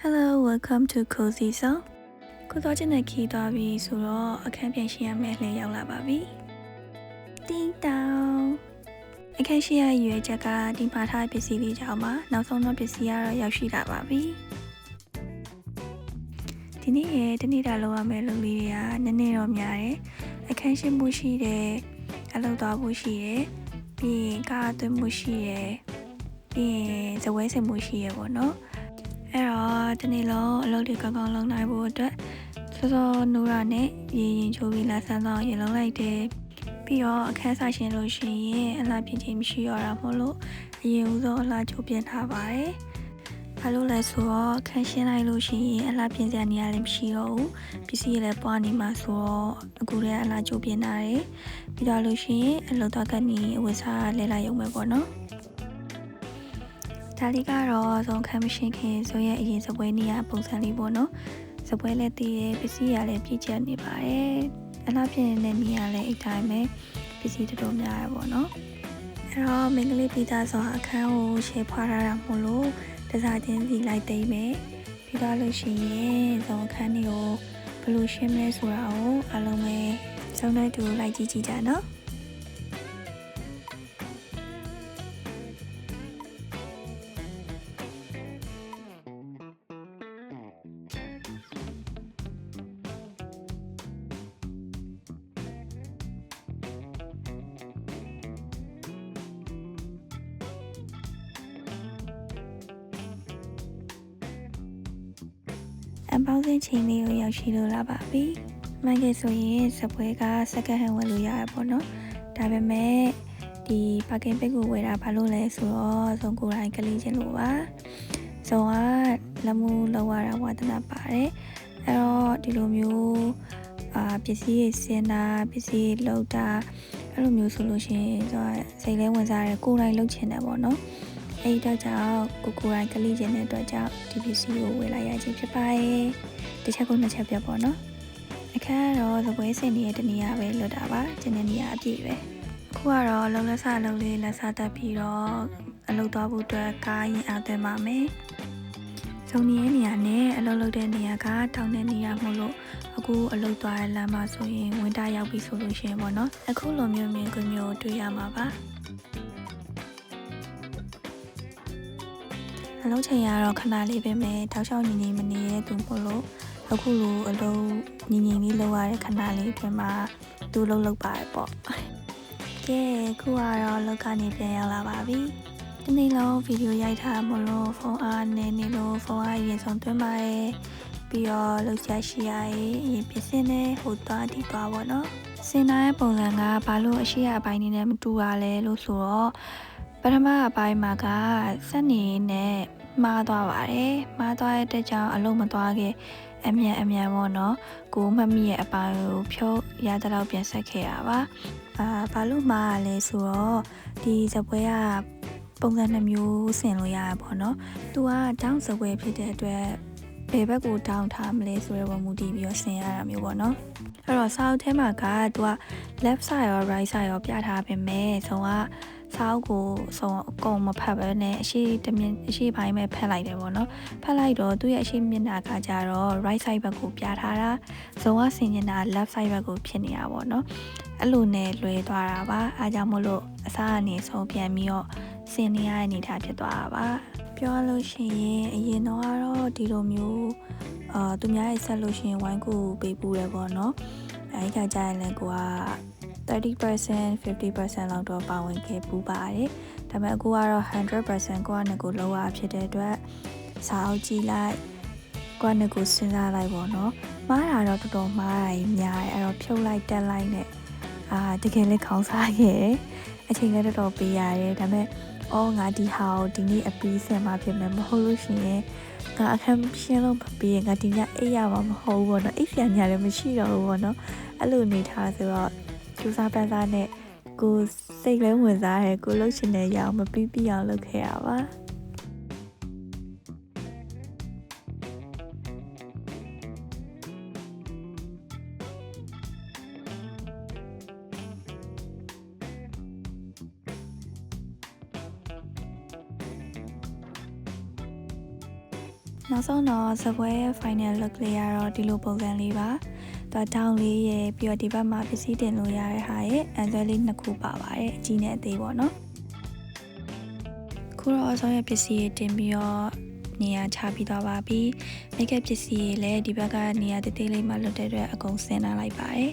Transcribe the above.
Hello, welcome to Cozy Zone. ကိုတော့ကျနေခီသွားပြီဆိုတော့အခန်းပြန်ရှင်းရမယ့်လှည့်ရောက်လာပါပြီ။တင်းတောင်အခန်းရှင်းရရွေးချက်ကဒီမှာထားပစ္စည်းလေးကြောင့်မှနောက်ဆုံးတော့ပစ္စည်းကတော့ရောက်ရှိလာပါပြီ။ဒီနေ့ရဲ့တနေ့တာလောက်ရမယ့်လူလေးတွေကနည်းနည်းတော့များတယ်။အခန်းရှင်းမှုရှိတယ်။အလုပ်သွားဖို့ရှိတယ်။ပြီးရင်ကားသွင်းမှုရှိတယ်။ပြီးရင်ဇပွဲဆင်မှုရှိရပေါ့နော်။အဲ့တော့ဒီနေ့လုံးအလုပ်တွေကောင်းကောင်းလုပ်နိုင်ဖို့အတွက်စောစောနိုးရနဲ့ရင်ချိုးပြီးလက်ဆန်းတော့ရေလုံးလိုက်တယ်ပြီးတော့အခန်းစားရှင်လို့ရှိရင်အလားပြင်ချင်းမရှိရတာမို့လို့အရင်ဦးဆုံးအလားချိုးပြင်ထားပါတယ်ဘာလို့လဲဆိုတော့ခန်းရှင်းလိုက်လို့ရှိရင်အလားပြင်စရာနေရာလည်းမရှိတော့ဘူးပစ္စည်းတွေလည်းပွားနေမှာဆိုတော့အခုတည်းအလားချိုးပြင်ထားတယ်ပြီးတော့လို့ရှိရင်အလုပ်တော့ကနေအဝတ်စားလဲလိုက်ရုံပဲပေါ့နော်ဒါလေးကတော့ဆုံးခန်းမရှင်းခင်ဆိုရဲ့အရင်စပွဲနေရပုံစံလေးပေါ့နော်စပွဲလည်းတည်တယ်ပစ္စည်းရလည်းပြည့်ကျက်နေပါတယ်အလားဖြစ်နေတဲ့နေရာလည်းအိတ်တိုင်းပဲပစ္စည်းတော်များရပေါ့နော်အဲ့တော့မိန်းကလေးပိသားဆိုအခန်းကိုရှေ့ဖွာထားတာမို့လို့တစားချင်းစီလိုက်သိမ့်မယ်ပြီးတော့လို့ရှိရင်ဆုံးအခန်းတွေကိုဘယ်လိုရှင်းမလဲဆိုတာကိုအားလုံးပဲစုံတဲ့တူလိုက်ကြည့်ကြည့်ကြနော်အပေါင်းစင်းချင်းလေးကိုရောက်ရှိလို့လာပါပြီ။မှန်ကဲဆိုရင်စပွဲကစက္ကန့်ဟန်ဝယ်လို့ရရပေါ့နော်။ဒါပေမဲ့ဒီပါကင်ပိတ်ကိုဝယ်တာဘာလို့လဲဆိုတော့ဇုံကိုယ်တိုင်ကလေးချင်းလို့ပါ။ဇုံကလက်မှုလောက်ရတာဝါသနာပါတယ်။အဲ့တော့ဒီလိုမျိုးပစ္စည်းတွေစင်တာပစ္စည်းလောက်တာအဲ့လိုမျိုးဆိုလို့ရှိရင်စိတ်လဲဝင်စားရဲကိုယ်တိုင်လုပ်ချင်တယ်ပေါ့နော်။အဲ့ဒီတော့ကြောင့်ကိုယ်တိုင်ကလေးချင်းတဲ့အတွက်ကြောင့်ဒီပစ္စည်းကိုဝယ်လိုက်ရခြင်းဖြစ်ပါရဲ့တစ်ချက်ကိုနှစ်ချက်ပြပေါ့နော်အခန်းကတော့သပွဲစင်နေတဲ့တနေရာပဲလွတ်တာပါကျန်တဲ့နေရာအပြည့်ပဲအခုကတော့လုံလက်စားလုံလေးလက်စားတက်ပြီးတော့အလုပ်သွားဖို့အတွက်ကားရင်အားသွင်းပါမယ်ဇုံနေတဲ့နေရာနဲ့အလုပ်လုပ်တဲ့နေရာကတောင်းတဲ့နေရာမို့လို့အခုအလုပ်သွားတဲ့လမ်းမှာဆိုရင်ဝင်တာရောက်ပြီဆိုလို့ရှိရင်ပေါ့နော်အခုလိုမျိုးမြင်ကွင်းမျိုးတွေ့ရမှာပါအလုံးချိန်ရတော့ခဏလေးပဲမယ်တောက်လျှောက်ညီညီမနေရဲသူမို့လို့အခုလိုအလုံးညီညီလေးလောက်ရတဲ့ခဏလေးအတွင်းမှာသူလှုပ်လှုပ်ပါတယ်ပေါ့ကဲခုကတော့လောက်ကနေပြန်ရောက်လာပါပြီဒီနေ့လုံးဗီဒီယိုရိုက်ထားမို့လို့ဖုန်းအားနေနေလို့ဖုန်းအားရင်ဆုံးသွင်းပါတယ်ပြီးတော့လောက်ချရှိရရင်ပြင်စင်နေဟိုသွားဒီသွားပေါ့နော်စင်နာရဲ့ပုံစံကဘာလို့အရှိရအပိုင်းနေနဲ့မတူတာလဲလို့ဆိုတော့ပထမအပိုင်းမှာကစက်နေနဲ့မှားသွားပါတယ်မှားသွားတဲ့ကြောင့်အလုံးမသွားခဲ့အမြန်ပေါ့နော်ကိုမမီရဲ့အပိုင်းကိုဖြုတ်ရတဲ့လောက်ပြန်ဆက်ခဲ့ရပါဘာလို့မှားလဲဆိုတော့ဒီဇပွဲကပုံစံနှမျိုးဆင်လို့ရရပေါ့နော်သူကတောင်းဇပွဲဖြစ်တဲ့အတွက်ဘယ်ဘက်ကိုတောင်းထားမလဲဆိုတဲ့ပုံမူတည်ပြီးတော့ဆင်ရတာမျိုးပေါ့နော်အဲ့တော့စာအုပ်ထဲမှာကသူက left side ရော right side ရောပြထားပေမဲ့ဆုံးကစာအုပ်ကိုဆုံးအကုန်မဖတ်ဘဲနဲ့အရှိပိုင်းပဲဖတ်လိုက်တယ်ပေါ့နော်ဖတ်လိုက်တော့သူ့ရဲ့အရှိမျက်နှာကကြတော့ right side ဘက်ကိုပြထားတာဆုံးကဆင်နေတာ left side ဘက်ကိုဖြစ်နေတာပေါ့နော်အဲ့လိုနဲ့လွဲသွားတာပါအားကြောင့်မို့လို့အစားအနေဆုံးပြန်ပြီးတော့ဆင်နေရတဲ့အနေထားဖြစ်သွားတာပါပြောလို့ရှိရင်အရင်တော့ကတော့ဒီလိုမျိုးသူများရဲ့ဆက်လို့ရှိရင်ဝိုင်းကူပေးပူတယ်ပေါ့နော်အဲဒီခါကျရင်လည်းကိုက30% 50% လောက်တော့ပါဝင်ခဲ့ပူပါတယ်ဒါပေမဲ့အခုကတော့ 100% ကိုကနေကိုလောက်ရဖြစ်တဲ့အတွက်စာအုပ်ကြည့်လိုက်ကိုကနေကိုစဉ်းစားလိုက်ပေါ့နော်မှားတာတော့တော်တော်မှားတာကြီးများတယ်အဲ့တော့ဖြုတ်လိုက်တက်လိုက်နဲ့တကယ်လည်းခေါင်းစားခဲ့အချိန်လည်းတော်တော်ပေးရတယ်ဒါပေမဲ့ငါဒီဟာကိုဒီနေ့အပီးဆင်မှာဖြစ်မယ်မဟုတ်လို့ရှိရင်ငါအခန်းရှင်းလို့မပြီးရင်ငါဒီညအိပ်ရမှာမဟုတ်ဘူးပေါ့နော်အိပ်ဆရာညလည်းမရှိတော့ဘူးပေါ့နော်အဲ့လိုနေထားဆိုတော့ကျူစားပန်းစားနဲ့ကိုစိတ်လဲဝင်စားတယ်ကိုလှုပ်ရှင်တဲ့ရအောင်မပြီးအောင်လုပ်ခဲ့ရပါ နောက်ဆုံးတော့ဇပွဲရဲ့ final look လေးကတော့ဒီလိုပုံစံလေးပါတော့တောင်းလေးရယ်ပြီးတော့ဒီဘက်မှာပစ္စည်းတင်လို့ရတဲ့ဟာရဲ့အန်ဆွဲလေး2ခုပါပါတယ်အကြီးနဲ့အသေးပေါ့နော်ခုတော့အစောရဲ့ပစ္စည်းတင်ပြီးတော့နေရာချပြီးတော့ပါပြီမိတ်ကပ်ပစ္စည်းတွေလည်းဒီဘက်ကနေရာတေးသေးလေးမှလွတ်တဲ့အတွက်အကုန်ဆင်းလာလိုက်ပါတယ်